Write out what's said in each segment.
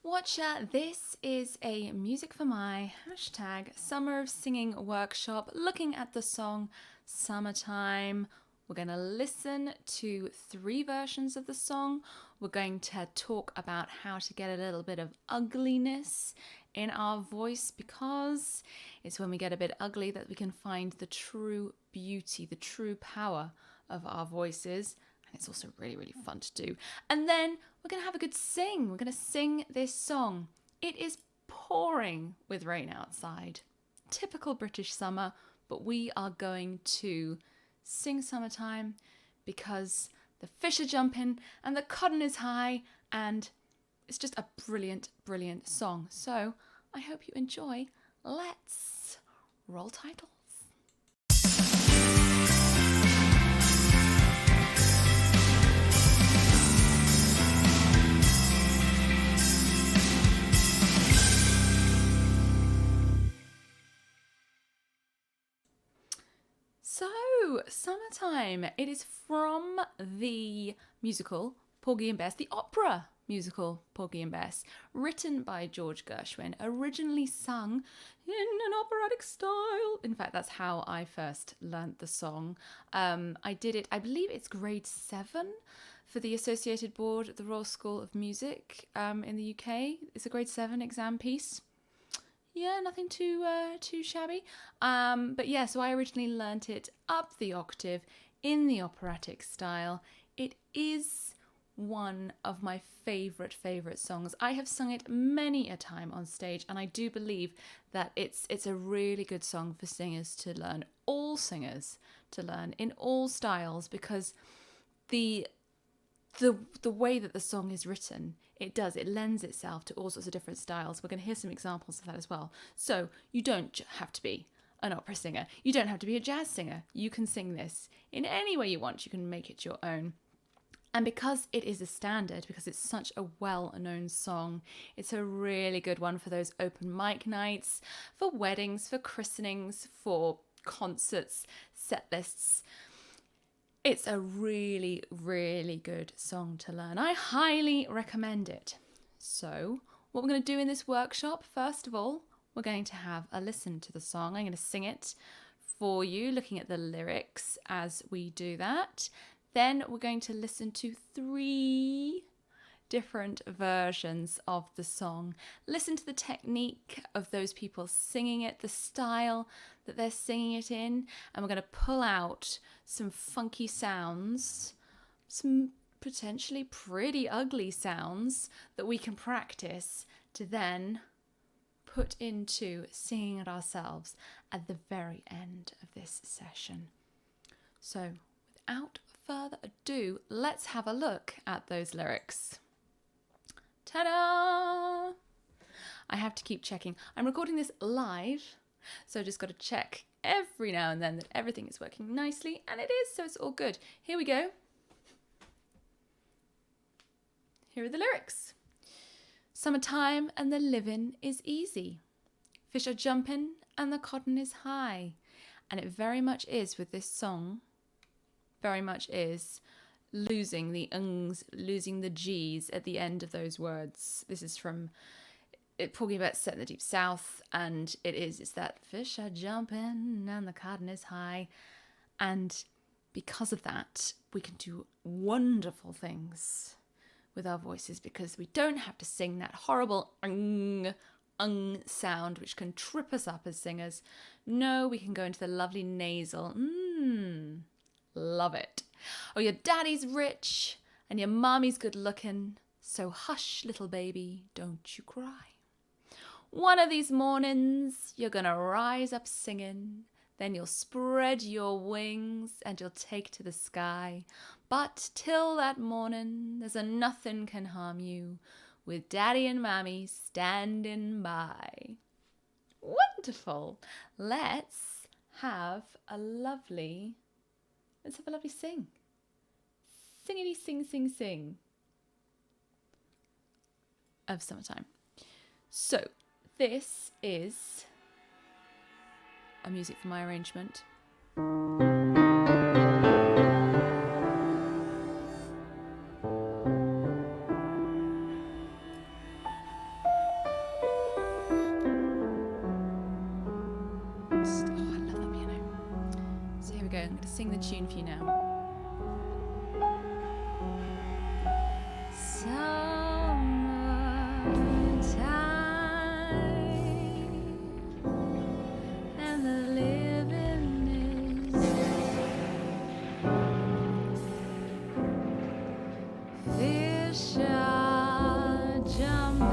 Watcher, this is a Music for My #Summer of Singing workshop looking at the song Summertime. We're going to listen to 3 versions of the song. We're going to talk about how to get a little bit of ugliness in our voice, because it's when we get a bit ugly that we can find the true beauty, the true power of our voices. And it's also really, really fun to do. And then we're going to have a good sing. We're going to sing this song. It is pouring with rain outside. Typical British summer, but we are going to sing Summertime because the fish are jumping and the cotton is high, and it's just a brilliant, brilliant song. So I hope you enjoy. Let's roll titles. So, Summertime, it is from the musical Porgy and Bess, the opera musical Porgy and Bess, written by George Gershwin, originally sung in an operatic style. In fact, that's how I first learnt the song. I believe it's grade 7 for the Associated Board at the Royal School of Music in the UK. It's a grade 7 exam piece. Yeah, nothing too shabby. But yeah, so I originally learnt it up the octave in the operatic style. It is one of my favourite songs. I have sung it many a time on stage, and I do believe that it's a really good song for singers to learn, all singers to learn in all styles, because the way that the song is written, it lends itself to all sorts of different styles. We're going to hear some examples of that as well. So you don't have to be an opera singer. You don't have to be a jazz singer. You can sing this in any way you want. You can make it your own. And because it is a standard, because it's such a well-known song, it's a really good one for those open mic nights, for weddings, for christenings, for concerts, set lists. It's a really, really good song to learn. I highly recommend it. So, what we're going to do in this workshop, first of all, we're going to have a listen to the song. I'm going to sing it for you, looking at the lyrics as we do that. Then we're going to listen to 3 different versions of the song. Listen to the technique of those people singing it, the style that they're singing it in, and we're going to pull out some funky sounds, some potentially pretty ugly sounds that we can practice to then put into singing it ourselves at the very end of this session. So, without further ado, let's have a look at those lyrics. Ta-da! I have to keep checking. I'm recording this live, so I just got to check every now and then that everything is working nicely, and it is, so it's all good. Here we go. Here are the lyrics. Summertime and the living is easy. Fish are jumping and the cotton is high. And it very much is with this song, very much is losing the ungs, losing the G's at the end of those words. This is from Porgy and Bess set in the Deep South, and it's that fish are jumping and the cotton is high. And because of that, we can do wonderful things with our voices, because we don't have to sing that horrible sound which can trip us up as singers. No, we can go into the lovely nasal. Love it. Oh, your daddy's rich and your mommy's good looking, so hush, little baby, don't you cry. One of these mornings, you're gonna rise up singing, then you'll spread your wings and you'll take to the sky. But till that morning, there's a nothing can harm you, with daddy and mommy standing by. Wonderful. Let's have a lovely sing. Singity sing, sing, sing of Summertime. So, this is a Music for My arrangement. sing the tune for you now. And the living is fish are jumping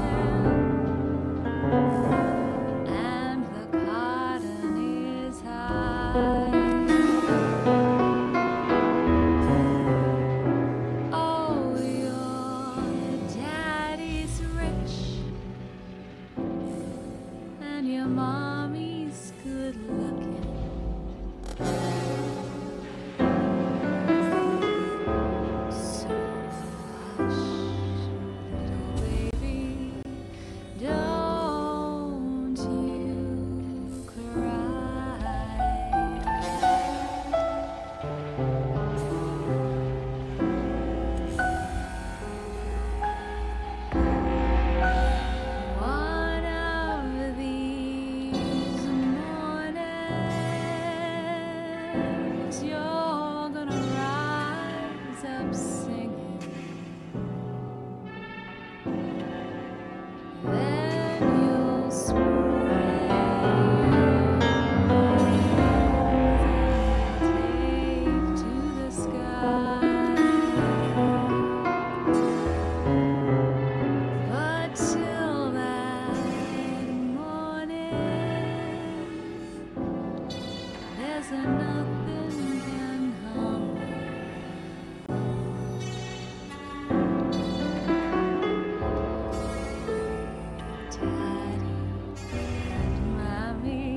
and the cotton is high. Oh, your daddy's rich and your mommy's good looking. So hush, little baby, don't you cry. One of these mornings, you're gonna rise up singing. Then you'll spread and take to the sky. But till that morning, there's nothing can harm you. Daddy and Mommy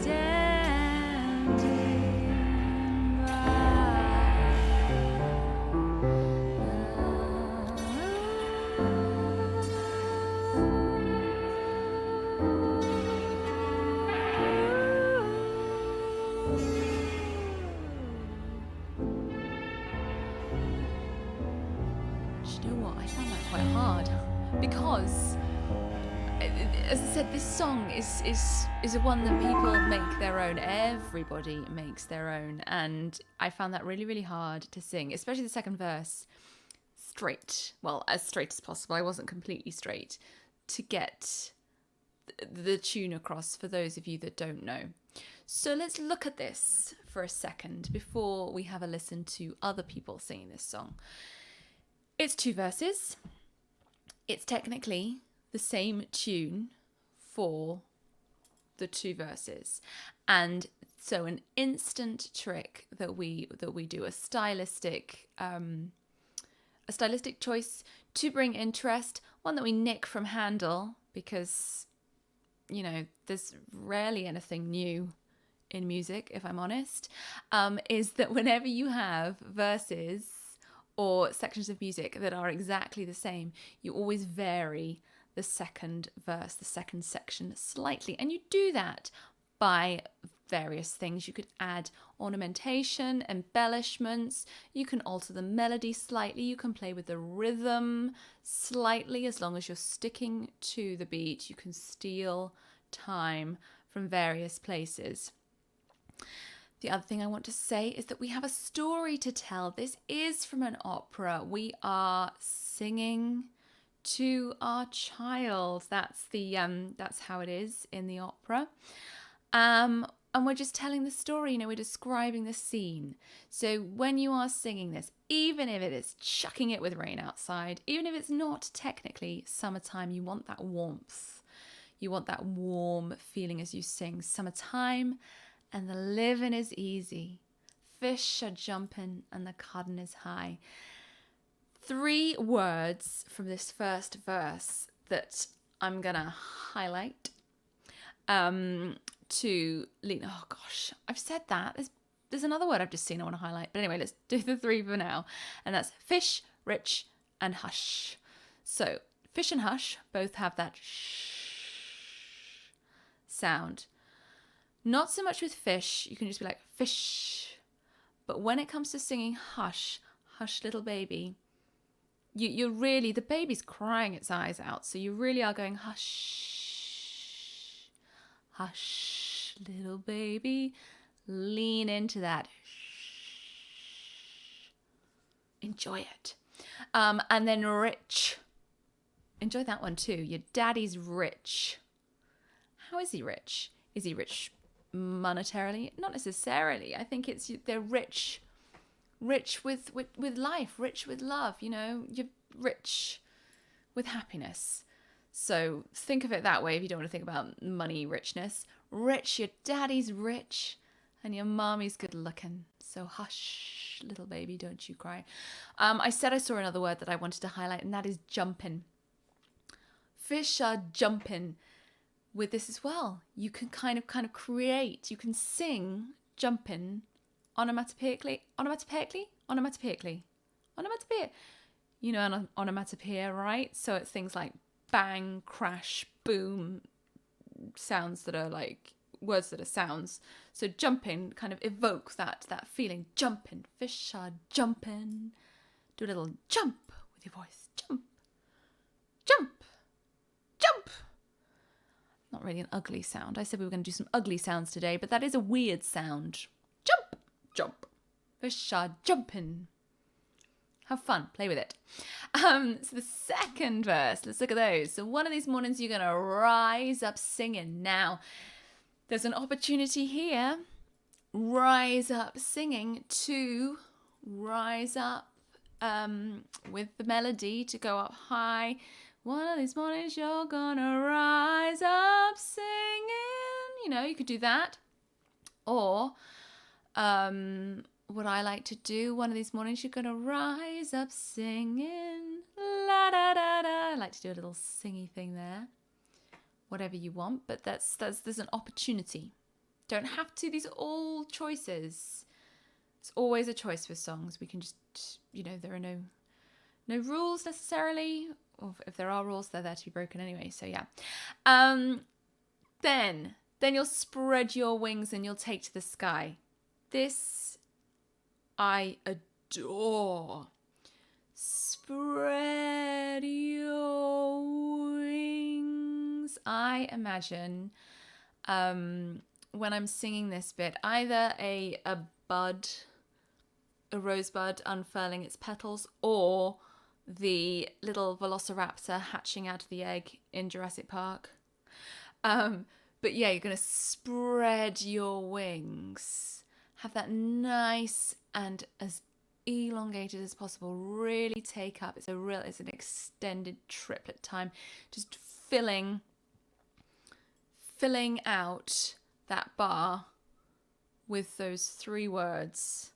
standing Do you know what? I found that quite hard because, as I said, this song is one that people make their own. Everybody makes their own, and I found that really, really hard to sing, especially the second verse. Straight, well, as straight as possible. I wasn't completely straight to get the tune across for those of you that don't know. So let's look at this for a second before we have a listen to other people singing this song. It's 2 verses. It's technically the same tune for the 2 verses. And so an instant trick that we do, a stylistic choice to bring interest, one that we nick from Handel because, you know, there's rarely anything new in music, if I'm honest, is that whenever you have verses or sections of music that are exactly the same, you always vary the second verse, the second section slightly. And you do that by various things. You could add ornamentation, embellishments, you can alter the melody slightly, you can play with the rhythm slightly as long as you're sticking to the beat. You can steal time from various places. The other thing I want to say is that we have a story to tell. This is from an opera. We are singing to our child. That's how it is in the opera. And we're just telling the story, you know, we're describing the scene. So when you are singing this, even if it is chucking it with rain outside, even if it's not technically summertime, you want that warmth. You want that warm feeling as you sing summertime. And the living is easy. Fish are jumping and the cotton is high. 3 words from this first verse that I'm going to highlight to lean. Oh gosh, I've said that. There's another word I've just seen I want to highlight. But anyway, let's do the 3 for now. And that's fish, rich, and hush. So fish and hush both have that shh sound. Not so much with fish, you can just be like fish. But when it comes to singing hush, hush little baby, you're really, the baby's crying its eyes out. So you really are going hush, hush little baby, lean into that. Enjoy it. And then rich. Enjoy that one too. Your daddy's rich. How is he rich? Is he rich monetarily? Not necessarily. I think they're rich with life, rich with love. You know, you're rich with happiness. So think of it that way if you don't want to think about money richness. Rich, your daddy's rich and your mommy's good looking. So hush, little baby, don't you cry. I said I saw another word that I wanted to highlight, and that is jumping. Fish are jumping with this as well. You can kind of create, you can sing jumping onomatopoeically. You know, an onomatopoeia, right? So it's things like bang, crash, boom, sounds that are like words that are sounds. So jumping kind of evoke that feeling. Jumping, fish are jumping. Do a little jump with your voice. Jump, jump, jump. Not really an ugly sound. I said we were going to do some ugly sounds today, but that is a weird sound. Jump, jump. Fish are jumping. Have fun, play with it. So the second verse, let's look at those. So one of these mornings you're going to rise up singing. Now, there's an opportunity here. Rise up singing to rise up with the melody to go up high. One of these mornings you're going to rise up singing. You know, you could do that. Or what I like to do, one of these mornings you're going to rise up singing. La da da da. I like to do a little singy thing there. Whatever you want, but there's an opportunity. Don't have to. These are all choices. It's always a choice with songs. We can just, you know, there are no rules necessarily. Or if there are rules, they're there to be broken anyway. So yeah. Then you'll spread your wings and you'll take to the sky. This I adore. Spread your wings. I imagine when I'm singing this bit, either a rosebud unfurling its petals, or the little velociraptor hatching out of the egg in Jurassic Park. But yeah, you're going to spread your wings. Have that nice and as elongated as possible. Really take up. It's an extended triplet time. Just filling out that bar with those three words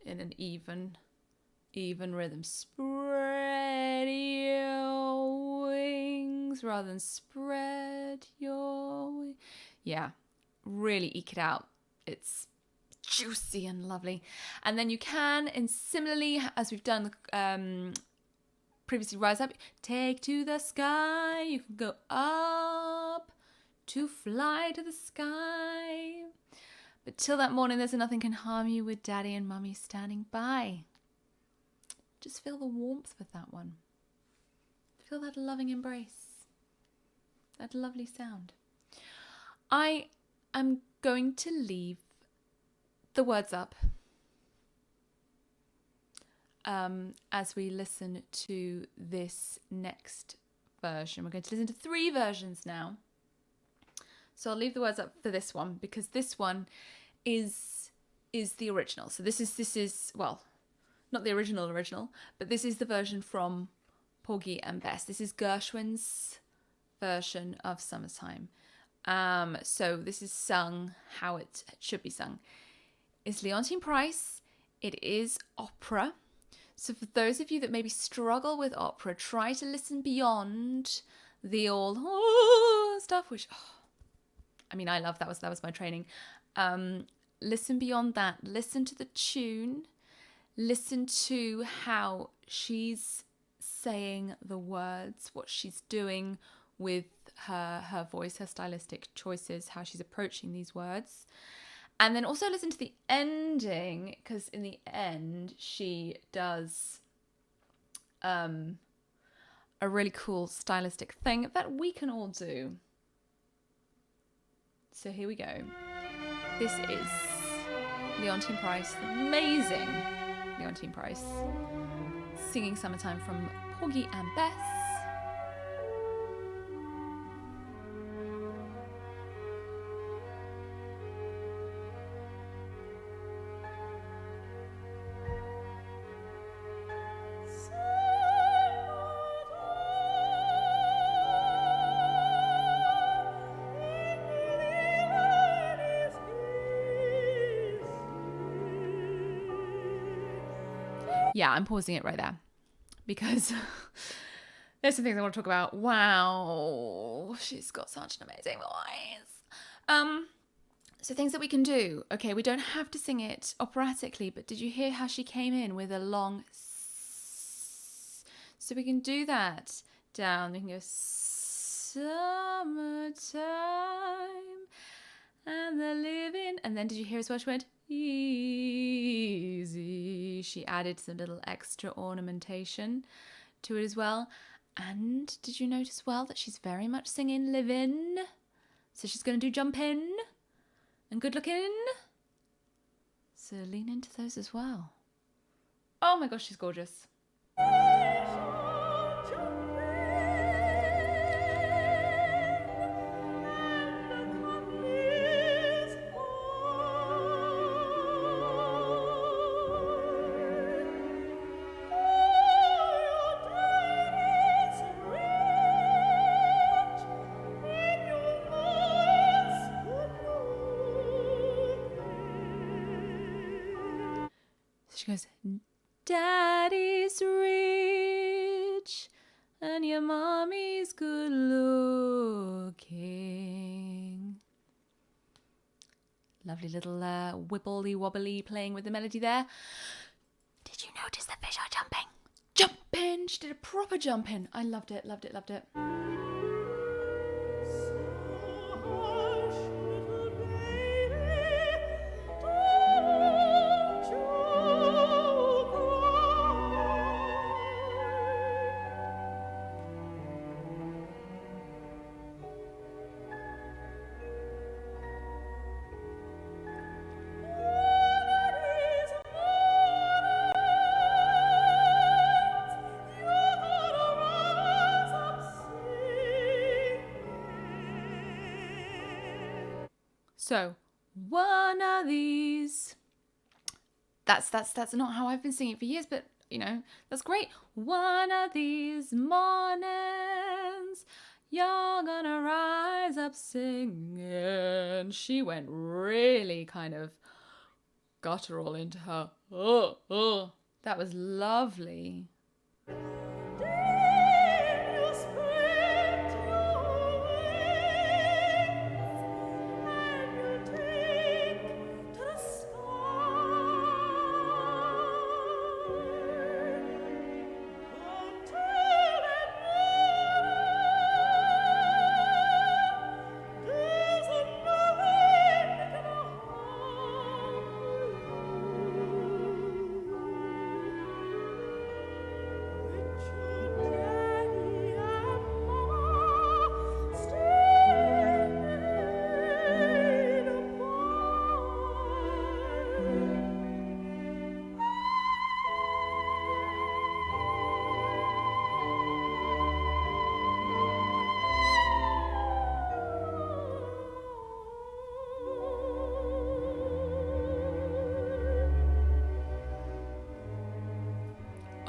in an even rhythm. Spread your wings rather than spread your wings. Yeah, really eke it out. It's juicy and lovely. And then you can, and similarly as we've done previously, rise up, take to the sky. You can go up to fly to the sky. But till that morning, there's nothing can harm you with daddy and mummy standing by. Just feel the warmth with that one. Feel that loving embrace. That lovely sound. I am going to leave the words up as we listen to this next version. We're going to listen to 3 versions now. So I'll leave the words up for this one because this one is the original. So this is well, not the original, but this is the version from Porgy and Bess. This is Gershwin's version of Summertime. So this is sung how it should be sung. It's Leontyne Price. It is opera. So for those of you that maybe struggle with opera, try to listen beyond the all stuff, which I mean, I love that was my training. Listen beyond that. Listen to the tune. Listen to how she's saying the words, what she's doing with her voice, her stylistic choices, how she's approaching these words. And then also listen to the ending, because in the end she does a really cool stylistic thing that we can all do. So here we go. This is Leontyne Price, the amazing Leontyne Price. singing Summertime from Porgy and Bess. Yeah, I'm pausing it right there because there's some things I want to talk about. Wow, she's got such an amazing voice. So things that we can do. Okay, we don't have to sing it operatically, but did you hear how she came in with a long s? So we can do that down. We can go summertime and the living. And then did you hear as well? She went easy. She added some little extra ornamentation to it as well. And did you notice well that she's very much singing living? So she's going to do jumping and good looking. So lean into those as well. Oh my gosh, she's gorgeous. She goes, Daddy's rich and your mommy's good looking. Lovely little wibbly wobbly playing with the melody there. Did you notice the fish are jumping? Jumping! She did a proper jumping. I loved it, loved it, loved it. So, one of these. That's not how I've been singing for years, but you know, that's great. One of these mornings, you're gonna rise up singing. She went really kind of guttural into her. Oh. That was lovely.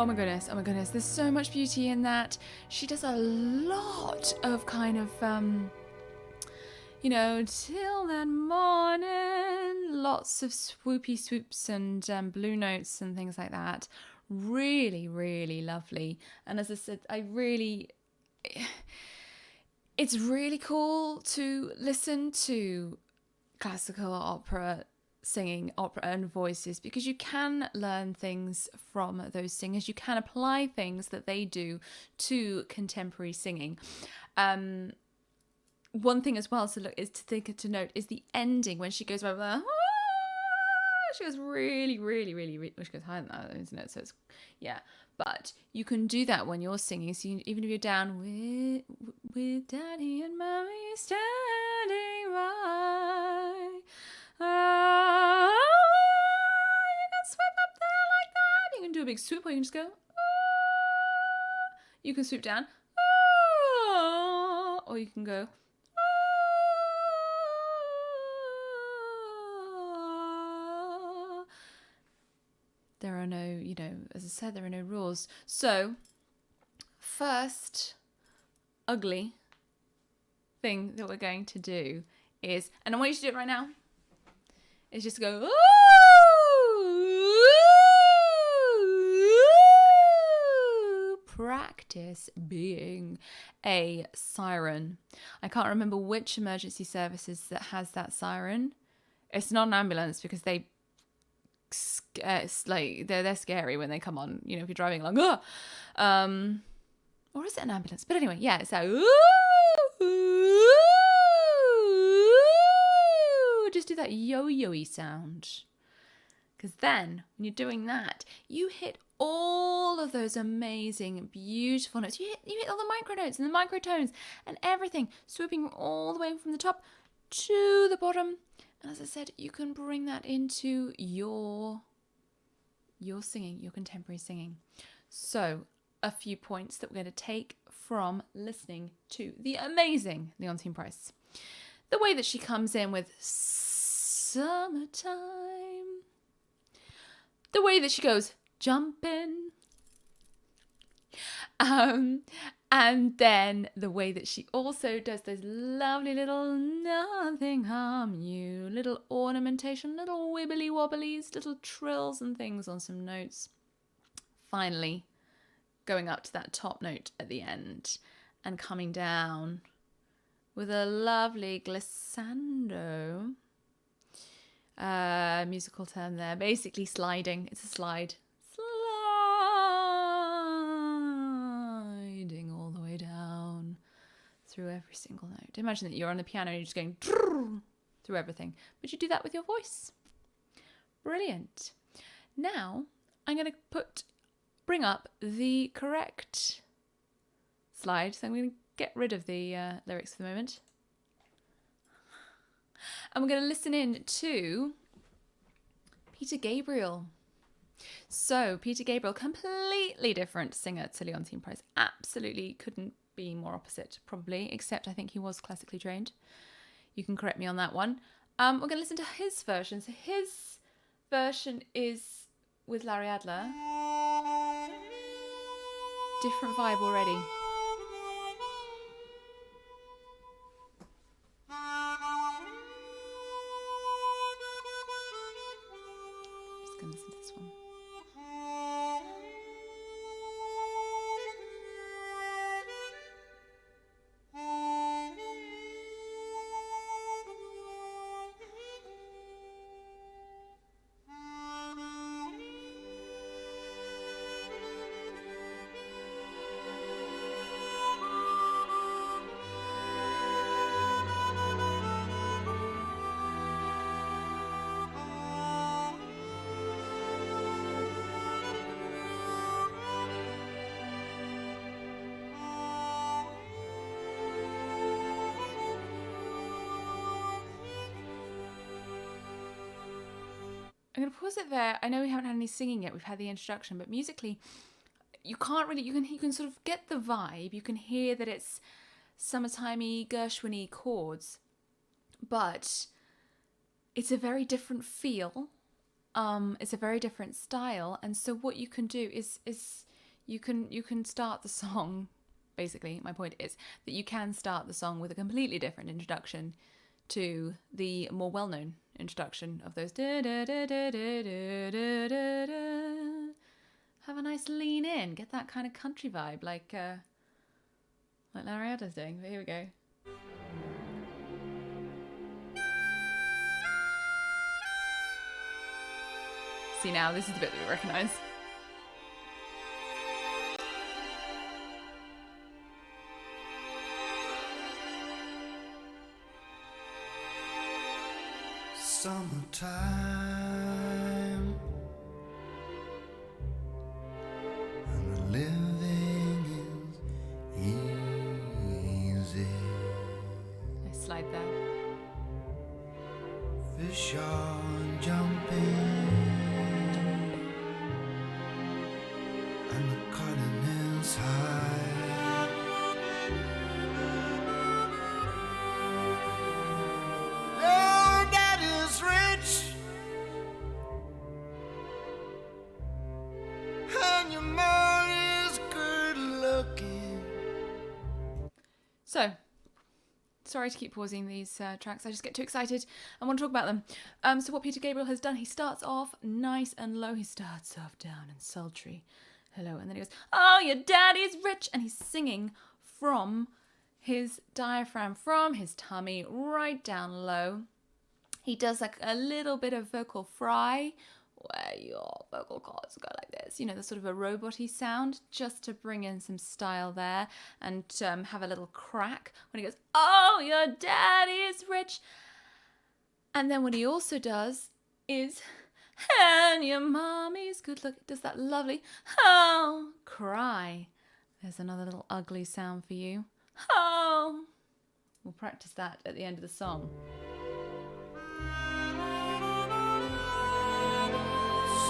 Oh my goodness. There's so much beauty in that. She does a lot of kind of, till that morning, lots of swoopy swoops and blue notes and things like that. Really, really lovely. And as I said, it's really cool to listen to classical opera singing, opera and voices, because you can learn things from those singers. You can apply things that they do to contemporary singing. One thing as well to note is the ending when she goes over. She goes really, really, really, really. Well, she goes higher than that, isn't it? So it's But you can do that when you're singing. So even if you're down with Daddy and Mommy standing by. You can sweep up there like that. You can do a big swoop, or you can just go. You can swoop down, or you can go. There are no, as I said, there are no rules. So, first ugly thing that we're going to do is, and I want you to do it right now, is just go, ooh, practice being a siren. I can't remember which emergency services that has that siren. It's not an ambulance because they're scary when they come on, if you're driving along, or is it an ambulance? But anyway, yeah, it's like, just do that yo-yo-y sound. Because then, when you're doing that, you hit all of those amazing, beautiful notes. You hit all the micronotes and the microtones and everything, swooping all the way from the top to the bottom. And as I said, you can bring that into your singing, your contemporary singing. So, a few points that we're going to take from listening to the amazing Leontyne Price. The way that she comes in with summertime. The way that she goes jumping. And then the way that she also does those lovely little nothing harm you, little ornamentation, little wibbly wobblies, little trills and things on some notes. Finally, going up to that top note at the end and coming down with a lovely glissando. Musical term there. Basically sliding. It's a slide. Sliding all the way down through every single note. Imagine that you're on the piano and you're just going through everything. But you do that with your voice. Brilliant. Now, I'm going to bring up the correct slide. So I'm going to get rid of the lyrics for the moment. And we're going to listen in to Peter Gabriel. So, Peter Gabriel, completely different singer to Leontyne Price. Absolutely couldn't be more opposite, probably, except I think he was classically trained. You can correct me on that one. We're going to listen to his version. So, his version is with Larry Adler. Different vibe already. Just going to listen to this one. I'm going to pause it there. I know we haven't had any singing yet. We've had the introduction, but musically, you can't really, you can sort of get the vibe. You can hear that it's summertimey, Gershwin-y chords, but it's a very different feel. It's a very different style. And so what you can do is you can start the song. Basically, my point is that you can start the song with a completely different introduction to the more well-known introduction of those da da da da da da da da. Have a nice lean in, get that kind of country vibe, like Larry Adler's doing. But here we go. See now, this is the bit that we recognise. Summertime, and the living is easy. Nice slide there. Fish are jumping, and the cotton is high. So, sorry to keep pausing these tracks. I just get too excited. I want to talk about them. So what Peter Gabriel has done, he starts off nice and low. He starts off down and sultry. Hello. And then he goes, oh, your daddy's rich. And he's singing from his diaphragm, from his tummy, right down low. He does like a little bit of vocal fry, where your vocal cords go like this, you know, the sort of a robot-y sound, just to bring in some style there, and have a little crack when he goes, oh, your daddy is rich. And then what he also does is, and your mommy's good look, does that lovely, oh, cry. There's another little ugly sound for you. Oh. We'll practice that at the end of the song.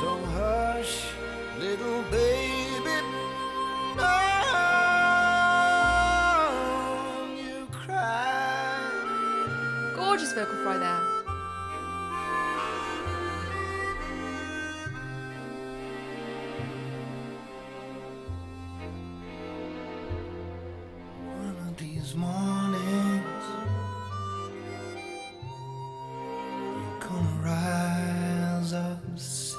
So hush, little baby, don't you cry. Gorgeous vocal fry there. One of these mornings, you're gonna rise up singing.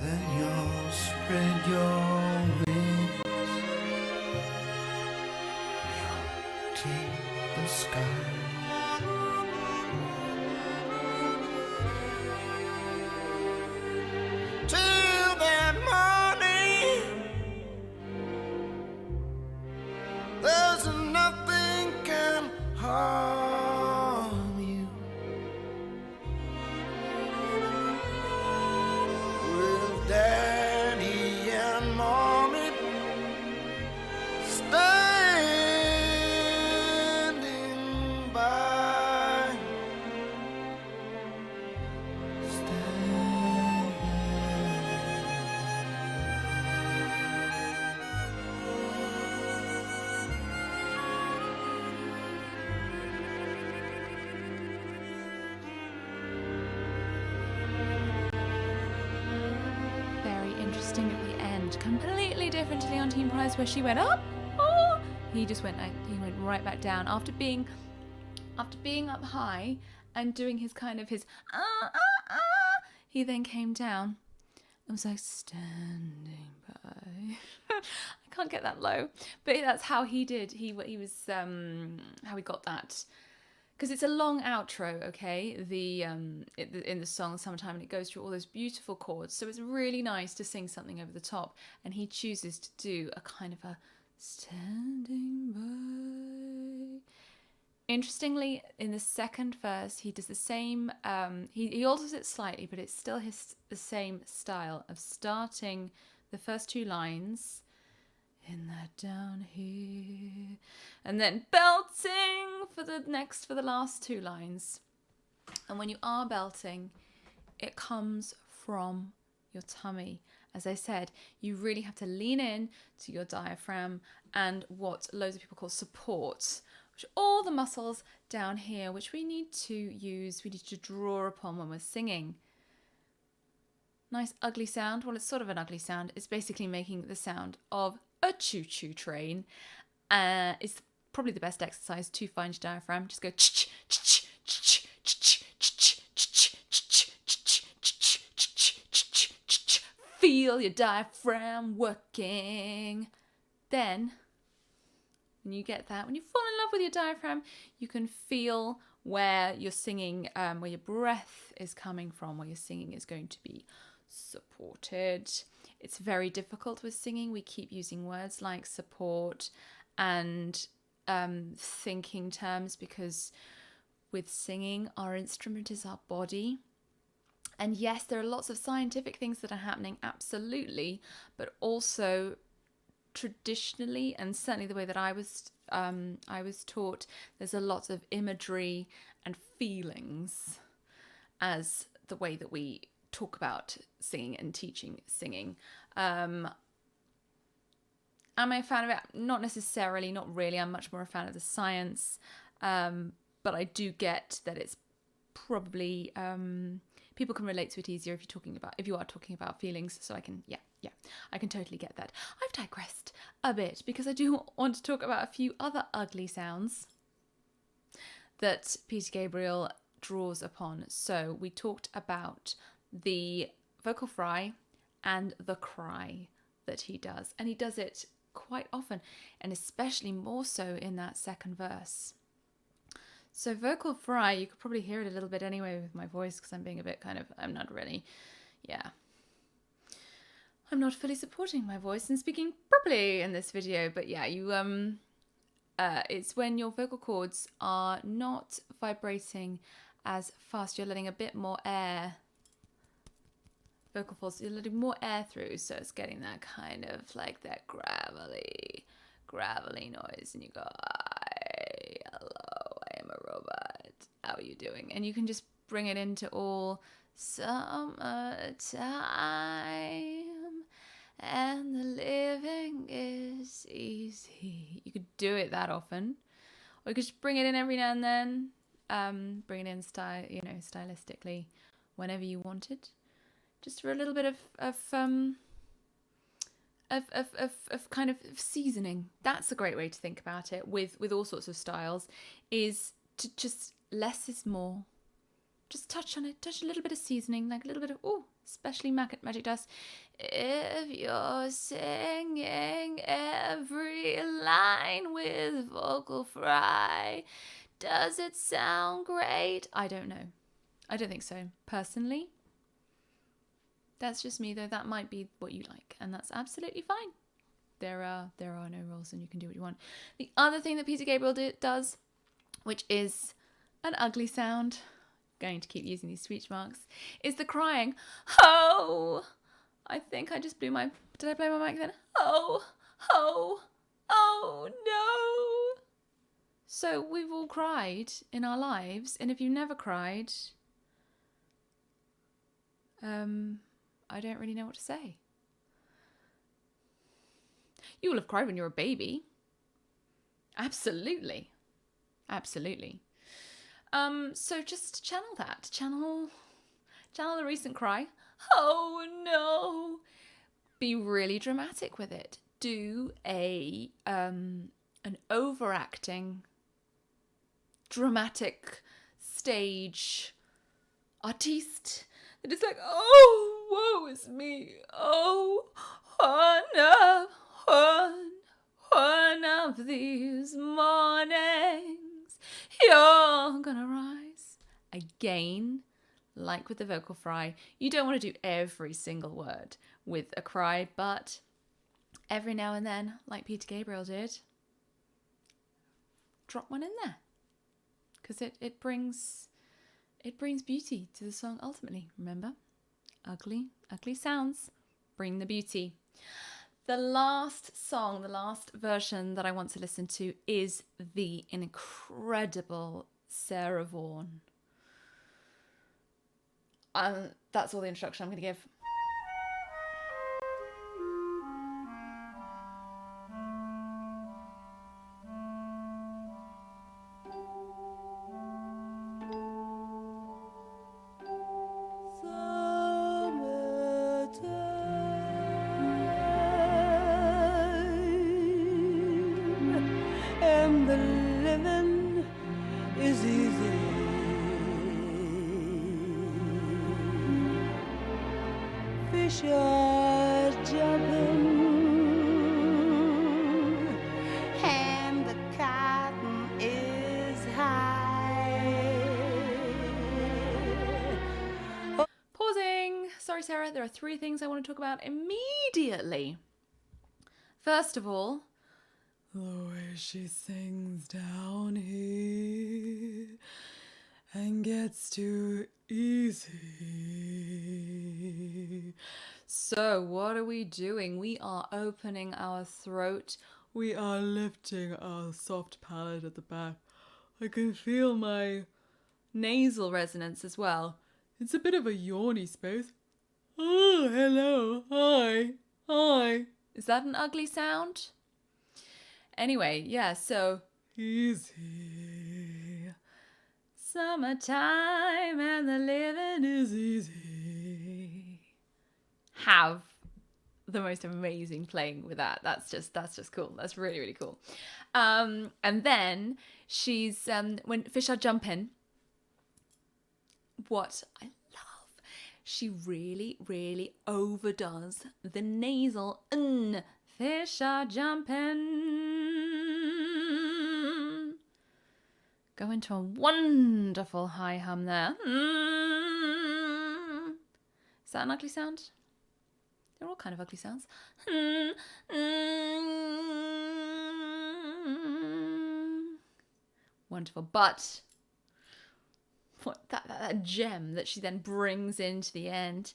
Then you'll spread your wings. You'll take the sky. Till that morning, there's nothing can harm you. With daddy and mommy standing by. Very interesting at the end. Completely different to Leontyne Price, where she went up. Oh, he went right back down after being up high and doing his kind of his he then came down and was like standing by. I can't get that low, but that's how he did. He was how he got that. Because it's a long outro, okay, in the song Summertime, and it goes through all those beautiful chords. So it's really nice to sing something over the top. And he chooses to do a kind of a standing by. Interestingly, in the second verse, he does the same, he alters it slightly, but it's still the same style of starting the first two lines in that down here, and then belting for the last two lines. And when you are belting, it comes from your tummy. As I said, you really have to lean in to your diaphragm and what loads of people call support, which are all the muscles down here, which we need to draw upon when we're singing. Nice ugly sound. Well, it's sort of an ugly sound. It's basically making the sound of a choo-choo train. It's probably the best exercise to find your diaphragm. Just go feel your diaphragm working. Then when you get that, when you fall in love with your diaphragm, you can feel where you're singing, where your breath is coming from, where your singing is going to be supported. It's very difficult with singing. We keep using words like support and thinking terms, because with singing, our instrument is our body. And yes, there are lots of scientific things that are happening, absolutely, but also traditionally, and certainly the way that I was taught, there's a lot of imagery and feelings as the way that we talk about singing and teaching singing. Am I a fan of it? Not necessarily, not really. I'm much more a fan of the science, but I do get that it's probably people can relate to it easier if you are talking about feelings. So I can Yeah, I can totally get that. I've digressed a bit because I do want to talk about a few other ugly sounds that Peter Gabriel draws upon. So we talked about the vocal fry and the cry that he does. And he does it quite often, and especially more so in that second verse. So vocal fry, you could probably hear it a little bit anyway with my voice because I'm being a bit I'm not fully supporting my voice and speaking properly in this video. But yeah, it's when your vocal cords are not vibrating as fast. You're letting a bit more air, vocal folds, you're letting more air through. So it's getting that kind of like that gravelly noise. And you go, hi, hello, I am a robot. How are you doing? And you can just bring it into all summertime. And the living is easy. You could do it that often, or you could just bring it in every now and then. Bring it in stylistically, whenever you wanted, just for a little bit of kind of seasoning. That's a great way to think about it. With all sorts of styles, is to just less is more. Just touch on it, touch a little bit of seasoning, like a little bit of especially magic dust. If you're singing every line with vocal fry, does it sound great? I don't know. I don't think so. Personally, that's just me, though. That might be what you like, and that's absolutely fine. There are no rules, and you can do what you want. The other thing that Peter Gabriel does, which is an ugly sound, going to keep using these speech marks, is the crying. Oh, I think I just blew my... Did I blow my mic then? Oh no. So we've all cried in our lives, and if you never cried, I don't really know what to say. You will have cried when you were a baby. Absolutely. So just channel that. Channel the recent cry. Oh no. Be really dramatic with it. Do an overacting, dramatic stage artiste that is like, oh, woe is me. Oh, one of these mornings, you're gonna rise again. Like with the vocal fry, you don't want to do every single word with a cry, but every now and then, like Peter Gabriel did, drop one in there, because it brings beauty to the song ultimately. Remember, ugly sounds bring the beauty. The last song, the last version that I want to listen to is the incredible Sarah Vaughan. That's all the introduction I'm going to give. And the living is easy. Fish are jumping, and the cotton is high. Pausing. Sorry, Sarah. There are 3 things I want to talk about immediately. First of all, the way she sings down here and gets too easy. So what are we doing? We are opening our throat. We are lifting our soft palate at the back. I can feel my nasal resonance as well. It's a bit of a yawny space. Oh, hello. Hi. Is that an ugly sound? Anyway, yeah, so easy. Summertime and the living is easy. Have the most amazing playing with that. That's just cool. That's really, really cool. And then she's when fish are jumping, what I love, she really, really overdoes the nasal n. Fish are jumping. Go into a wonderful high hum there. Is that an ugly sound? They're all kind of ugly sounds. Wonderful. But what that gem that she then brings into the end.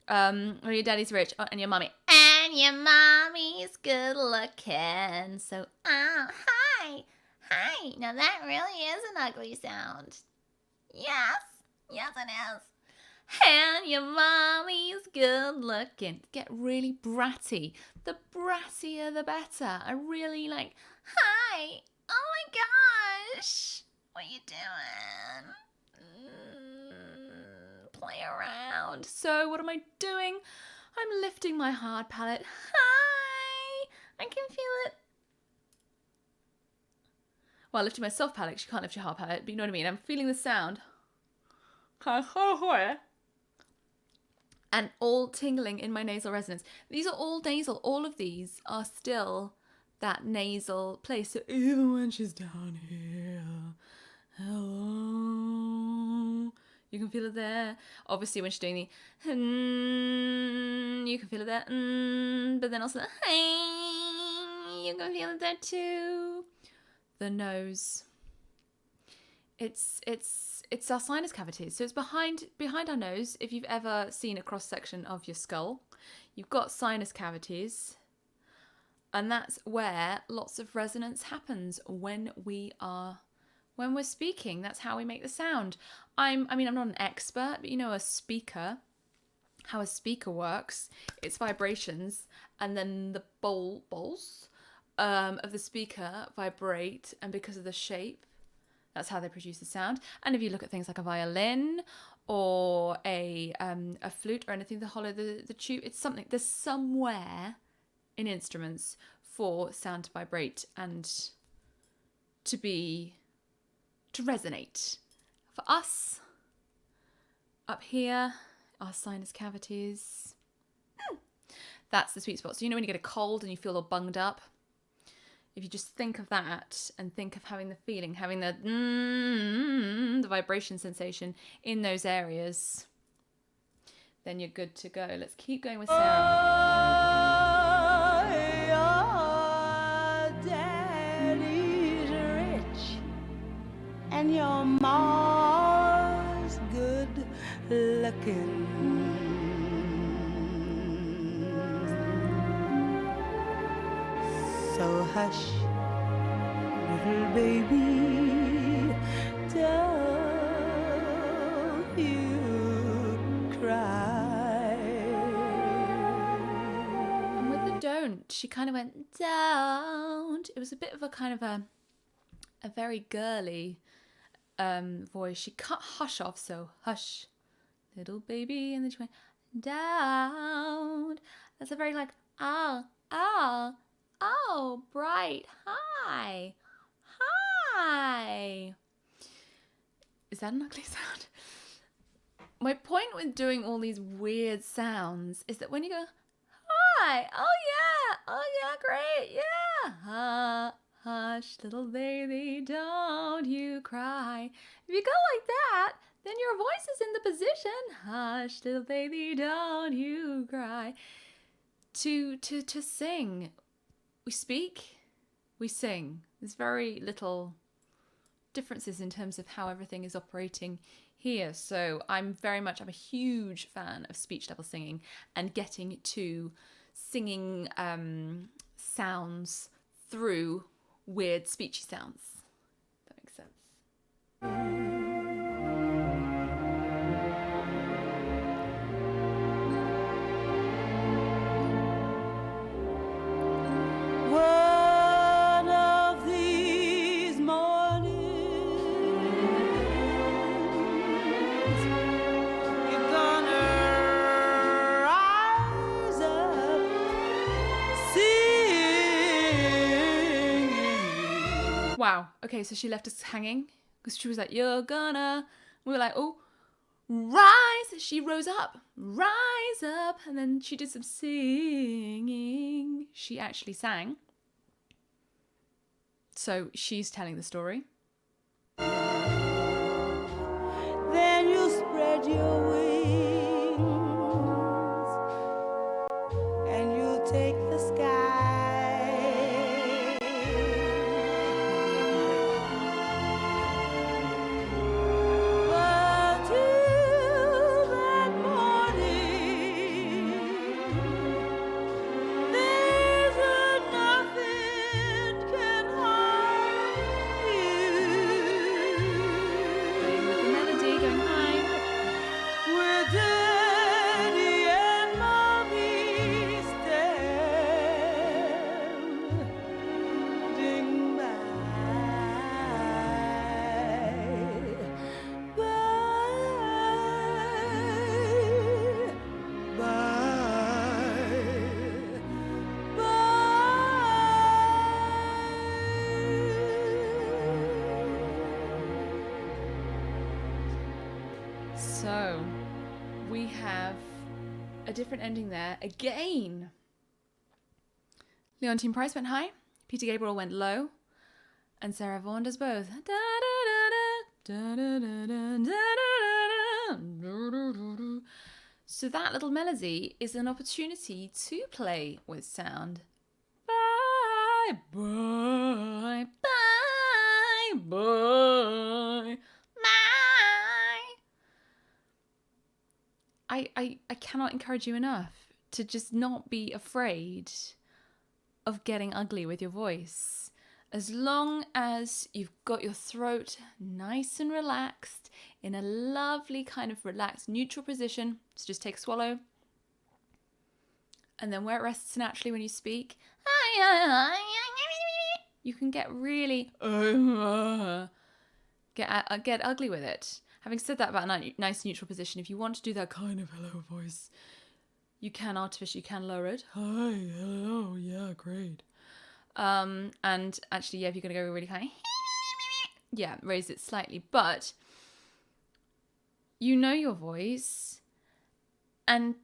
Well, your daddy's rich, and your mommy's good looking. So, hi. Now that really is an ugly sound. Yes, it is. And your mommy's good looking. Get really bratty. The brattier the better. I really like, hi. Oh my gosh. What are you doing? Play around. So what am I doing? I'm lifting my hard palate. Hi. I can feel it. Well, lifting my soft palate. You can't lift your hard palate, but you know what I mean. I'm feeling the sound. And all tingling in my nasal resonance. These are all nasal. All of these are still that nasal place. So even when she's down here, hello, you can feel it there. Obviously, when she's doing the you can feel it there. But then also the you can feel it there too. The nose. It's our sinus cavities. So it's behind our nose. If you've ever seen a cross section of your skull, you've got sinus cavities, and that's where lots of resonance happens when we're speaking. That's how we make the sound. I'm not an expert, but how a speaker works. It's vibrations, and then the bowls of the speaker vibrate, and because of the shape, that's how they produce the sound. And if you look at things like a violin or a flute or anything to hollow the tube, it's something. There's somewhere in instruments for sound to vibrate and to resonate. For us, up here, our sinus cavities, that's the sweet spot. So when you get a cold and you feel all bunged up, if you just think of that and think of having the feeling, having the vibration sensation in those areas, then you're good to go. Let's keep going with Sarah. Your daddy's rich and your mom's good looking. So hush, little baby, don't you cry. And with the don't, she kind of went, don't. It was a bit of a kind of a very girly voice. She cut hush off, so hush, little baby, and then she went, down. That's a very like, oh, bright, hi. Is that an ugly sound? My point with doing all these weird sounds is that when you go, hi, oh yeah, great, yeah, hush, little baby, don't you cry. If you go like that, then your voice is in the position, hush, little baby, don't you cry. To sing. We speak, we sing. There's very little differences in terms of how everything is operating here. So I'm a huge fan of speech level singing and getting to singing sounds through weird speechy sounds. That makes sense. One of these mornings, you're gonna rise up Wow. Okay, so she left us hanging because she was like, "You're gonna." We were like, "Oh, rise!" She rose up, rise up, and then she did some singing. She actually sang. So she's telling the story. Then you spread your wings and you take the sky. But till that morning, there's nothing can harm you. With the melody going high. Where Daddy and Mommy standing by, So we have a different ending there again. Leontyne Price went high, Peter Gabriel went low, and Sarah Vaughan does both. So that little melody is an opportunity to play with sound. Bye, bye, bye, bye, bye. I cannot encourage you enough to just not be afraid of getting ugly with your voice. As long as you've got your throat nice and relaxed in a lovely kind of relaxed neutral position. So just take a swallow. And then where it rests naturally when you speak, you can get really get ugly with it. Having said that about a nice neutral position, if you want to do that kind of hello voice, you can lower it. Hi, hello, yeah, great. And actually, yeah, if you're going to go really high, yeah, raise it slightly. But you know your voice, and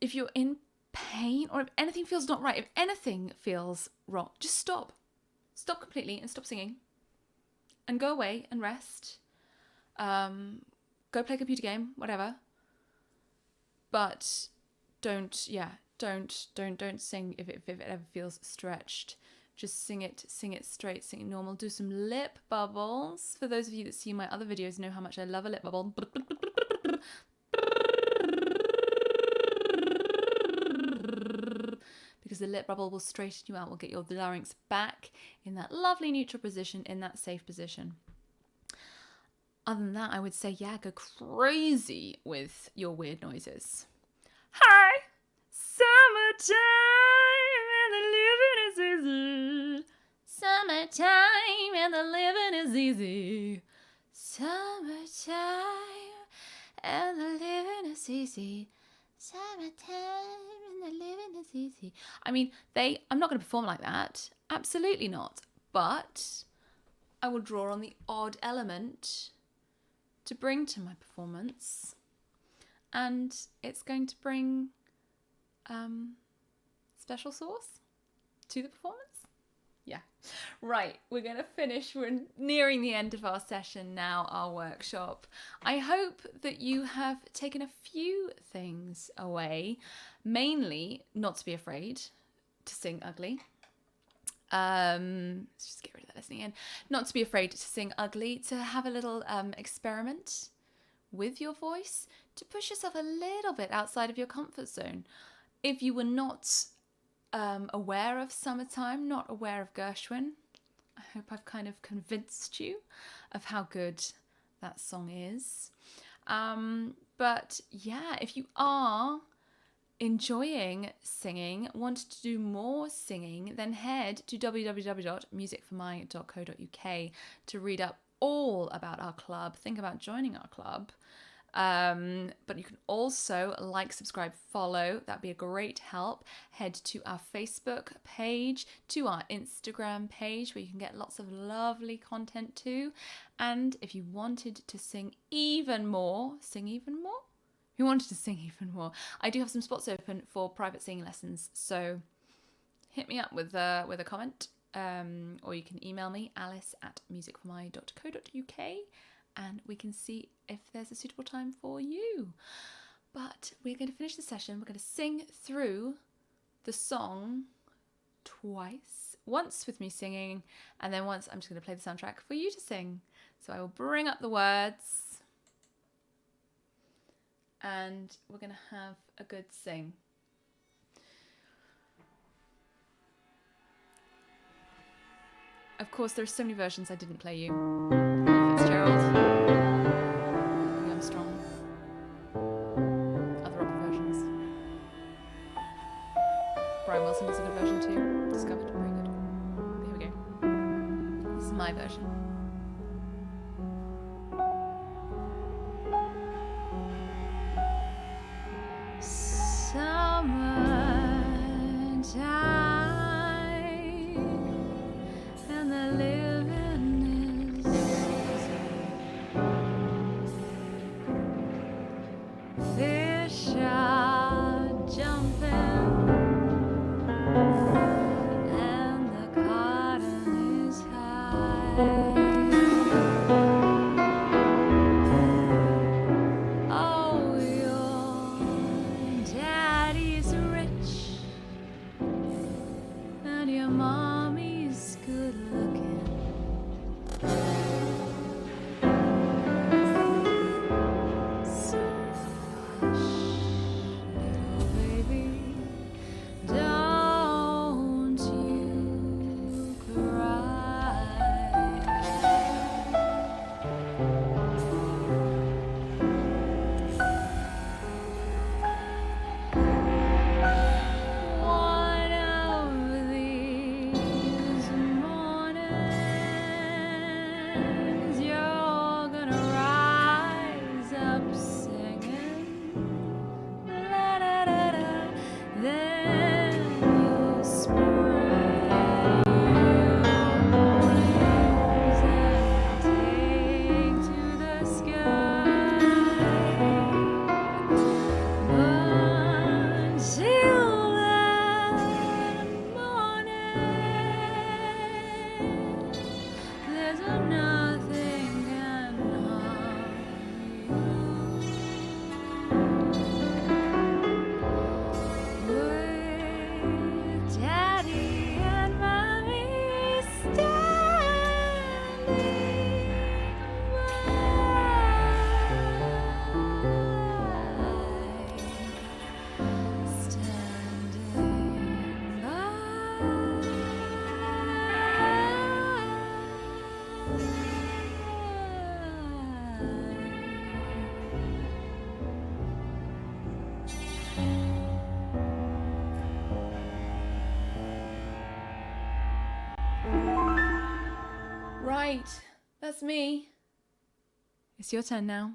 if you're in pain or if anything feels not right, if anything feels wrong, just stop. Stop completely and stop singing. And go away and rest. Go play a computer game, whatever. But don't sing if it ever feels stretched. Just sing it straight, sing it normal. Do some lip bubbles. For those of you that see my other videos know how much I love a lip bubble. Because the lip bubble will straighten you out, will get your larynx back in that lovely neutral position, in that safe position. Other than that, I would say, yeah, go crazy with your weird noises. Hi! Summertime and the living is easy. Summertime and the living is easy. Summertime and the living is easy. Summertime and the living is easy. I mean, I'm not going to perform like that. Absolutely not. But I will draw on the odd element to bring to my performance, and it's going to bring special sauce to the performance. Yeah, right, we're going to finish. We're nearing the end of our session now, our workshop. I hope that you have taken a few things away, mainly not to be afraid to sing ugly. Let's just get rid of that listening in. Not to be afraid to sing ugly, to have a little experiment with your voice, to push yourself a little bit outside of your comfort zone. If you were not aware of Summertime, not aware of Gershwin, I hope I've kind of convinced you of how good that song is. But yeah, if you are enjoying singing, want to do more singing, then head to www.musicformy.co.uk to read up all about our club. Think about joining our club. But you can also like, subscribe, follow. That'd be a great help. Head to our Facebook page, to our Instagram page, where you can get lots of lovely content too. And if you wanted to sing even more, If you wanted to sing even more, I do have some spots open for private singing lessons. So hit me up with a comment, or you can email me, alice@musicformy.co.uk, and we can see if there's a suitable time for you. But we're going to finish the session. We're going to sing through the song twice. Once with me singing, and then once I'm just going to play the soundtrack for you to sing. So I will bring up the words, and we're going to have a good sing. Of course, there are so many versions I didn't play you. Fitzgerald, Louis Armstrong, other opera versions. Brian Wilson does a good version too. Discovered, very good. Okay, here we go. This is my version. Summertime, and the living is easy. Fish are jumping, and the cotton is high. Oh, your daddy's rich, and your mommy's good looking. So hush, little baby, don't you cry. One of these mornings, you're gonna rise up singing, la-da-da-da. Then you'll spread your wings and take to the sky. Until that morning, there's nothing can harm you. With Daddy and Mommy standing by. Right, that's me. It's your turn now.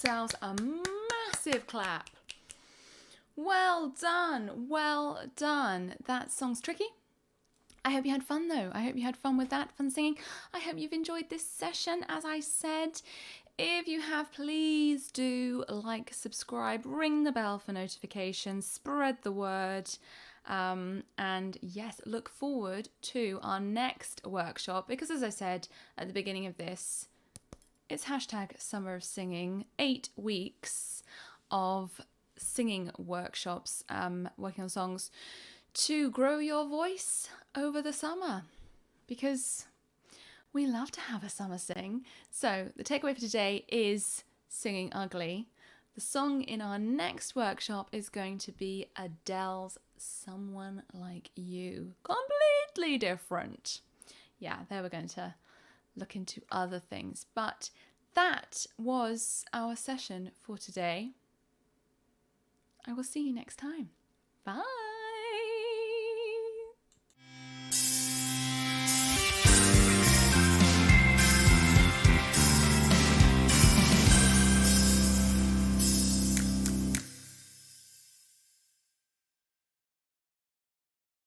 yourselves a massive clap. Well done, well done. That song's tricky. I hope you had fun though. I hope you had fun with that, fun singing. I hope you've enjoyed this session. As I said, if you have, please do like, subscribe, ring the bell for notifications, spread the word. And yes, look forward to our next workshop, because as I said at the beginning of this, it's hashtag Summer of Singing, 8 weeks of singing workshops, working on songs to grow your voice over the summer, because we love to have a summer sing. So the takeaway for today is Singing Ugly. The song in our next workshop is going to be Adele's Someone Like You. Completely different. Yeah, there we're going to look into other things. But that was our session for today. I will see you next time. Bye.